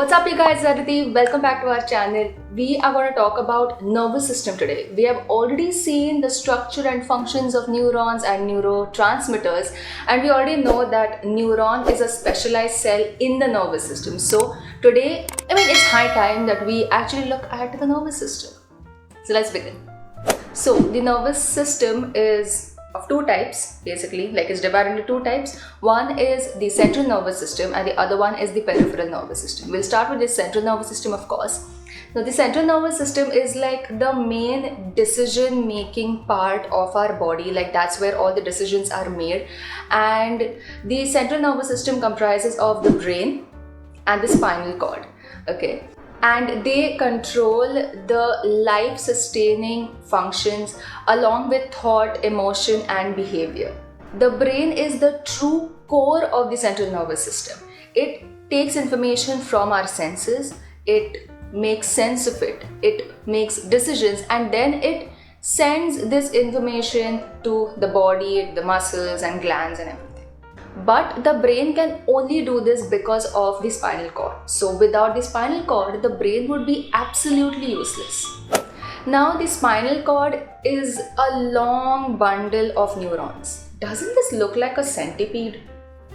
What's up you guys, Aditi? Welcome back to our channel. We are going to talk about nervous system today. We have already seen the structure and functions of neurons and neurotransmitters, and we already know that neuron is a specialized cell in the nervous system. So today, it's high time that we actually look at the nervous system. So let's begin. So the nervous system is of two types, basically, like it's divided into two types. One is the central nervous system and the other one is the peripheral nervous system. We'll start with the central nervous system, of course. Now the central nervous system is like the main decision making part of our body, like that's where all the decisions are made. And the central nervous system comprises of the brain and the spinal cord, okay? And they control the life-sustaining functions along with thought, emotion and behavior. The brain is the true core of the central nervous system. It takes information from our senses, it makes sense of it, it makes decisions, and then it sends this information to the body, the muscles and glands and everything. But the brain can only do this because of the spinal cord. So without the spinal cord, the brain would be absolutely useless. Now the spinal cord is a long bundle of neurons. Doesn't this look like a centipede?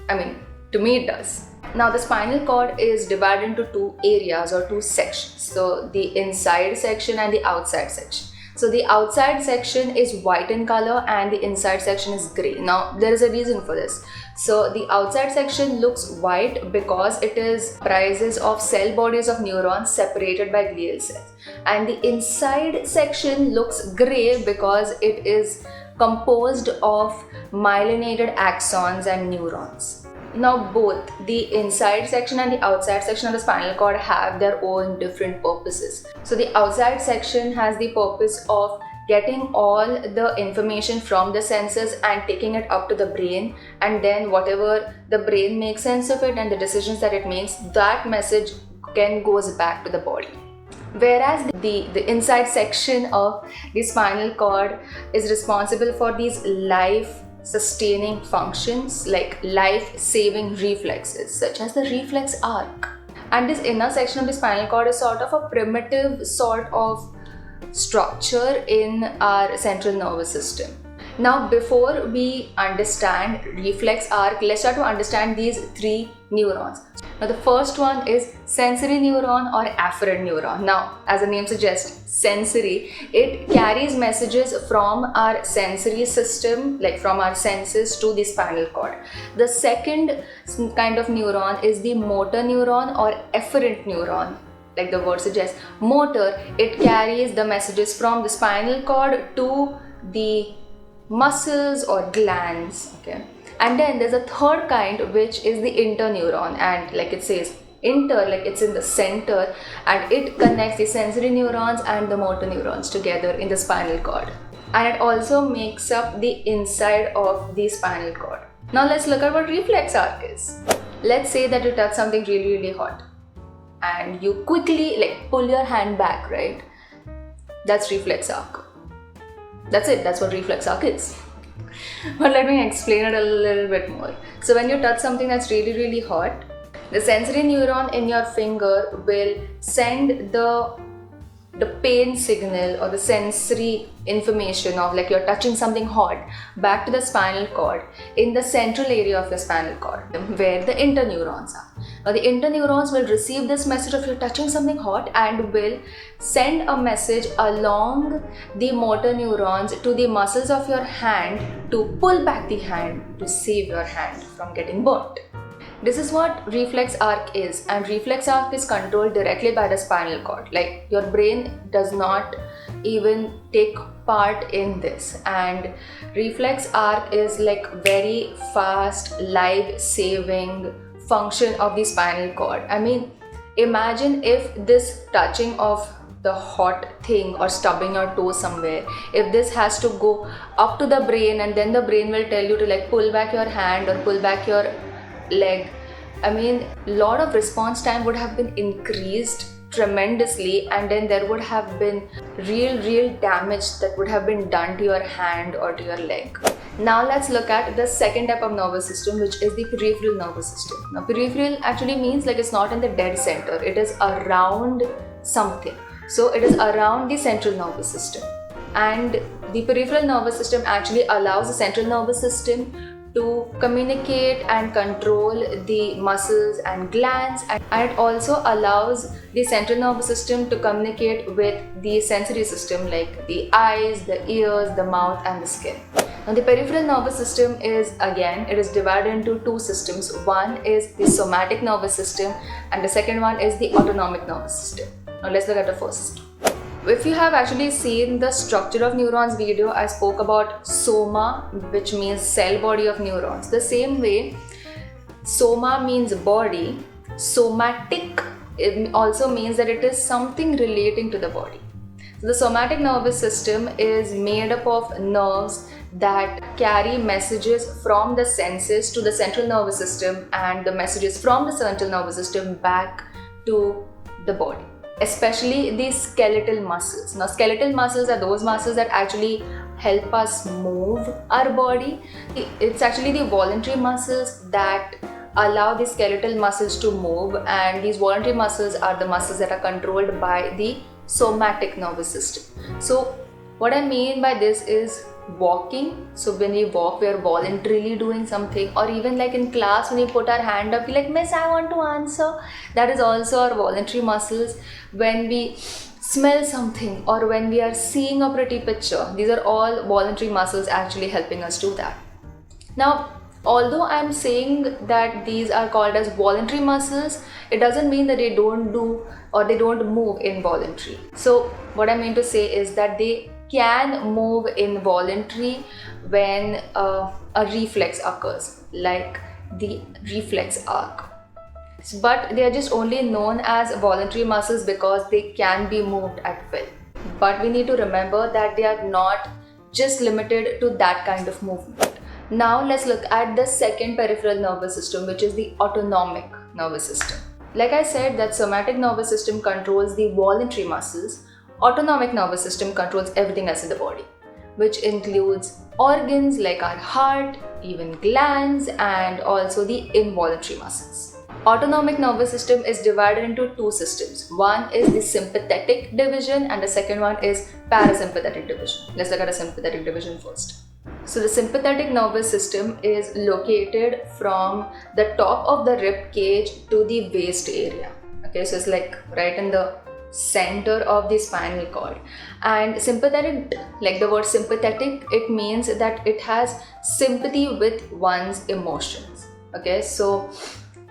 To me it does. Now the spinal cord is divided into two areas or two sections. So the inside section and the outside section. So the outside section is white in color and the inside section is grey. Now there is a reason for this. So the outside section looks white because it is comprises of cell bodies of neurons separated by glial cells. And the inside section looks grey because it is composed of myelinated axons and neurons. Now both the inside section and the outside section of the spinal cord have their own different purposes. So the outside section has the purpose of getting all the information from the senses and taking it up to the brain, and then whatever the brain makes sense of it and the decisions that it makes, that message goes back to the body. Whereas the inside section of the spinal cord is responsible for these life-sustaining functions like life-saving reflexes such as the reflex arc. And this inner section of the spinal cord is sort of a primitive sort of structure in our central nervous system. Now before we understand reflex arc, let's try to understand these three neurons. Now the first one is sensory neuron or afferent neuron. Now as the name suggests, sensory, it carries messages from our sensory system, like from our senses to the spinal cord. The second kind of neuron is the motor neuron or efferent neuron. Like the word suggests, motor, it carries the messages from the spinal cord to the muscles or glands, okay? And then there's a third kind, which is the interneuron, and like it says, inter, like it's in the center, and it connects the sensory neurons and the motor neurons together in the spinal cord. And it also makes up the inside of the spinal cord. Now let's look at what reflex arc is. Let's say that you touch something really hot and you quickly pull your hand back, right? That's reflex arc. That's it, that's what reflex arc is. But let me explain it a little bit more. So when you touch something that's really hot, the sensory neuron in your finger will send the pain signal or the sensory information of like you're touching something hot back to the spinal cord in the central area of the spinal cord where the interneurons are. Now the interneurons will receive this message of you're touching something hot and will send a message along the motor neurons to the muscles of your hand to pull back the hand to save your hand from getting burnt. This is what reflex arc is, and reflex arc is controlled directly by the spinal cord. Like your brain does not even take part in this, and reflex arc is like very fast life-saving function of the spinal cord. Imagine if this touching of the hot thing or stubbing your toe somewhere, if this has to go up to the brain and then the brain will tell you to pull back your hand or pull back your leg. Lot of response time would have been increased tremendously, and then there would have been real damage that would have been done to your hand or to your leg. Now let's look at the second type of nervous system, which is the peripheral nervous system. Now peripheral actually means like it's not in the dead center, it is around something. So it is around the central nervous system. And the peripheral nervous system actually allows the central nervous system to communicate and control the muscles and glands, and it also allows the central nervous system to communicate with the sensory system like the eyes, the ears, the mouth and the skin. Now the peripheral nervous system it is divided into two systems. One is the somatic nervous system and the second one is the autonomic nervous system. Now let's look at the first. If you have actually seen the structure of neurons video, I spoke about soma, which means cell body of neurons. The same way, soma means body, somatic also means that it is something relating to the body. So the somatic nervous system is made up of nerves that carry messages from the senses to the central nervous system and the messages from the central nervous system back to the body, especially the skeletal muscles. Now skeletal muscles are those muscles that actually help us move our body. It's actually the voluntary muscles that allow the skeletal muscles to move, and these voluntary muscles are the muscles that are controlled by the somatic nervous system. So what I mean by this is walking. So when we walk, we are voluntarily doing something, or even like in class when we put our hand up, we like, miss, I want to answer. That is also our voluntary muscles. When we smell something or when we are seeing a pretty picture, these are all voluntary muscles actually helping us do that. Now although I'm saying that these are called as voluntary muscles, it doesn't mean that they don't do or they don't move involuntary. So what I mean to say is that they can move involuntary when a reflex occurs, like the reflex arc. But they are just only known as voluntary muscles because they can be moved at will. But we need to remember that they are not just limited to that kind of movement. Now let's look at the second peripheral nervous system, which is the autonomic nervous system. Like I said, that somatic nervous system controls the voluntary muscles. Autonomic nervous system controls everything else in the body, which includes organs like our heart, even glands, and also the involuntary muscles. Autonomic nervous system is divided into two systems. One is the sympathetic division and the second one is parasympathetic division. Let's look at the sympathetic division first. So the sympathetic nervous system is located from the top of the rib cage to the waist area. Okay, so it's like right in the center of the spinal cord. And sympathetic, like the word sympathetic, it means that it has sympathy with one's emotions. Okay, so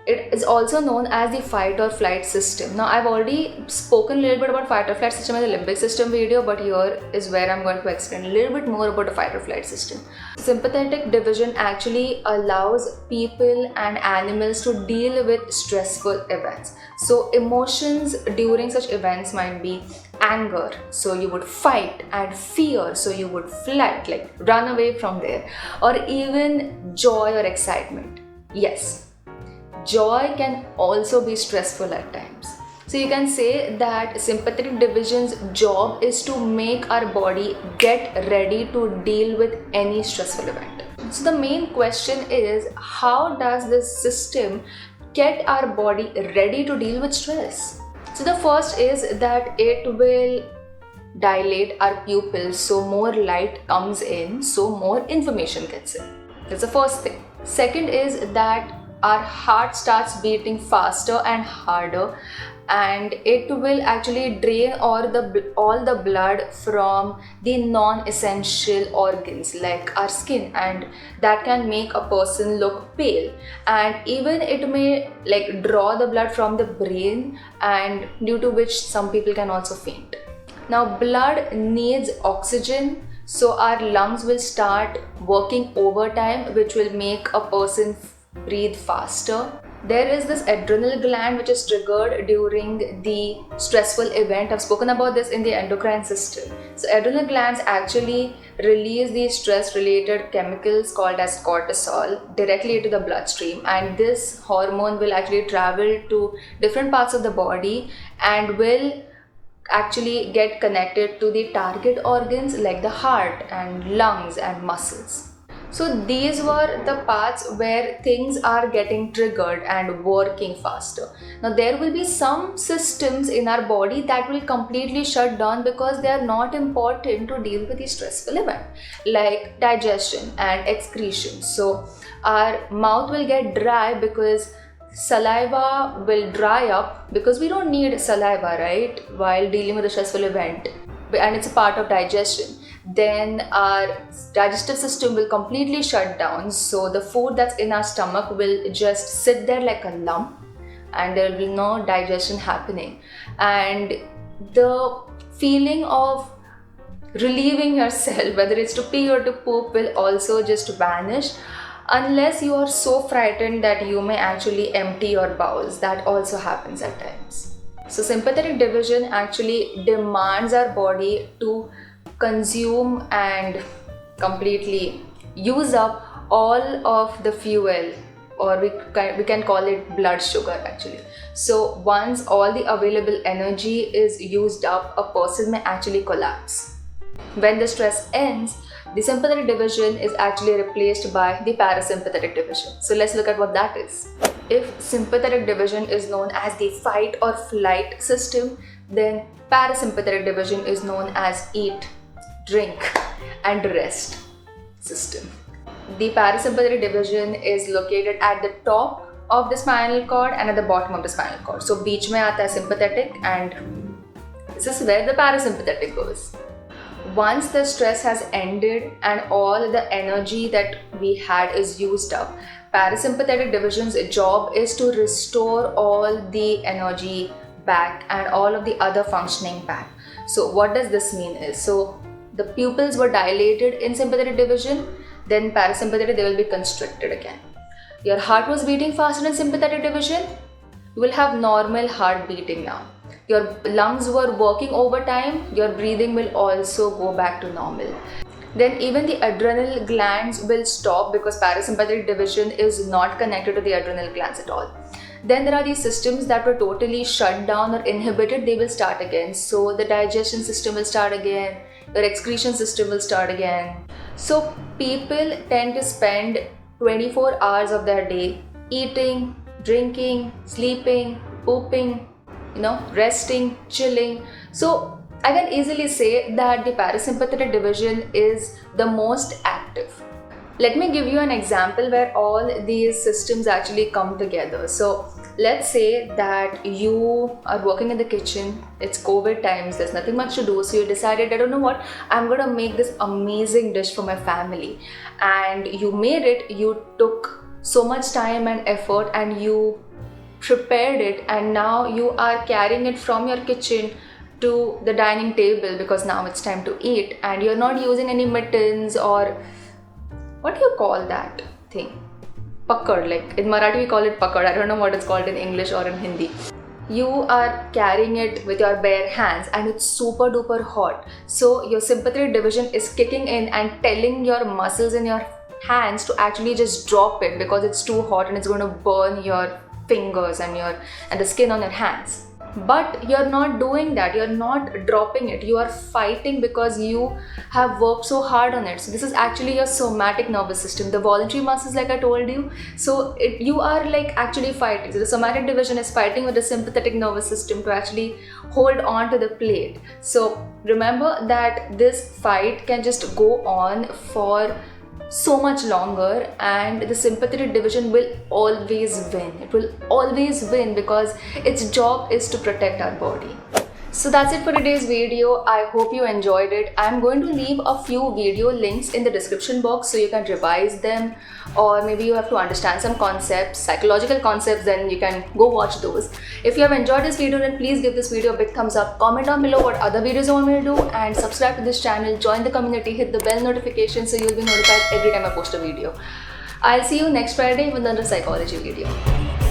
it is also known as the fight or flight system. Now I've already spoken a little bit about fight or flight system in the limbic system video, but here is where I'm going to explain a little bit more about the fight or flight system. Sympathetic division actually allows people and animals to deal with stressful events. So emotions during such events might be anger, so you would fight, and fear, so you would flight, like run away from there, or even joy or excitement. Yes, joy can also be stressful at times. So you can say that sympathetic division's job is to make our body get ready to deal with any stressful event. So the main question is, how does this system get our body ready to deal with stress? So the first is that it will dilate our pupils, so more light comes in, so more information gets in. That's the first thing. Second is that our heart starts beating faster and harder, and it will actually drain all the blood from the non-essential organs like our skin, and that can make a person look pale, and even it may like draw the blood from the brain, and due to which some people can also faint. Now blood needs oxygen, so our lungs will start working overtime, which will make a person breathe faster. There is this adrenal gland which is triggered during the stressful event. I've spoken about this in the endocrine system. So adrenal glands actually release these stress related chemicals called as cortisol directly into the bloodstream, and this hormone will actually travel to different parts of the body and will actually get connected to the target organs like the heart and lungs and muscles. So these were the parts where things are getting triggered and working faster. Now there will be some systems in our body that will completely shut down because they are not important to deal with the stressful event, like digestion and excretion. So our mouth will get dry because saliva will dry up, because we don't need saliva, right, while dealing with a stressful event, and it's a part of digestion. Then our digestive system will completely shut down, so the food that's in our stomach will just sit there like a lump and there will be no digestion happening, and the feeling of relieving yourself, whether it's to pee or to poop, will also just vanish, unless you are so frightened that you may actually empty your bowels. That also happens at times. So sympathetic division actually demands our body to consume and completely use up all of the fuel, or we can call it blood sugar actually. So once all the available energy is used up, a person may actually collapse. When the stress ends, the sympathetic division is actually replaced by the parasympathetic division. So let's look at what that is. If sympathetic division is known as the fight or flight system, then parasympathetic division is known as eat, drink and rest system. The parasympathetic division is located at the top of the spinal cord and at the bottom of the spinal cord. So beech mein aata hai sympathetic, and this is where the parasympathetic goes. Once the stress has ended and all the energy that we had is used up, parasympathetic division's job is to restore all the energy back and all of the other functioning back. So what does this mean is, so the pupils were dilated in sympathetic division, then parasympathetic they will be constricted again. Your heart was beating faster in sympathetic division, you will have normal heart beating now. Your lungs were working overtime, your breathing will also go back to normal. Then even the adrenal glands will stop because parasympathetic division is not connected to the adrenal glands at all. Then there are these systems that were totally shut down or inhibited, they will start again. So the digestion system will start again, your excretion system will start again. So people tend to spend 24 hours of their day eating, drinking, sleeping, pooping, resting, chilling. So I can easily say that the parasympathetic division is the most active. Let me give you an example where all these systems actually come together. So let's say that you are working in the kitchen, it's COVID times, there's nothing much to do, so you decided, I don't know what, I'm gonna make this amazing dish for my family, and you made it, you took so much time and effort and you prepared it, and now you are carrying it from your kitchen to the dining table because now it's time to eat, and you're not using any mittens or what do you call that thing? Pakad, like in Marathi we call it pakad, I don't know what it's called in English or in Hindi. You are carrying it with your bare hands and it's super duper hot. So your sympathetic division is kicking in and telling your muscles in your hands to actually just drop it because it's too hot and it's going to burn your fingers and the skin on your hands. But you're not doing that, you're not dropping it, you are fighting because you have worked so hard on it. So this is actually your somatic nervous system, the voluntary muscles like I told you. So you are like actually fighting. So the somatic division is fighting with the sympathetic nervous system to actually hold on to the plate. So remember that this fight can just go on for so much longer, and the sympathetic division will always win. It will always win because its job is to protect our body. So that's it for today's video. I hope you enjoyed it. I'm going to leave a few video links in the description box so you can revise them, or maybe you have to understand some concepts, psychological concepts, then you can go watch those. If you have enjoyed this video, then please give this video a big thumbs up, comment down below what other videos you want me to do, and subscribe to this channel, join the community, hit the bell notification so you'll be notified every time I post a video. I'll see you next Friday with another psychology video.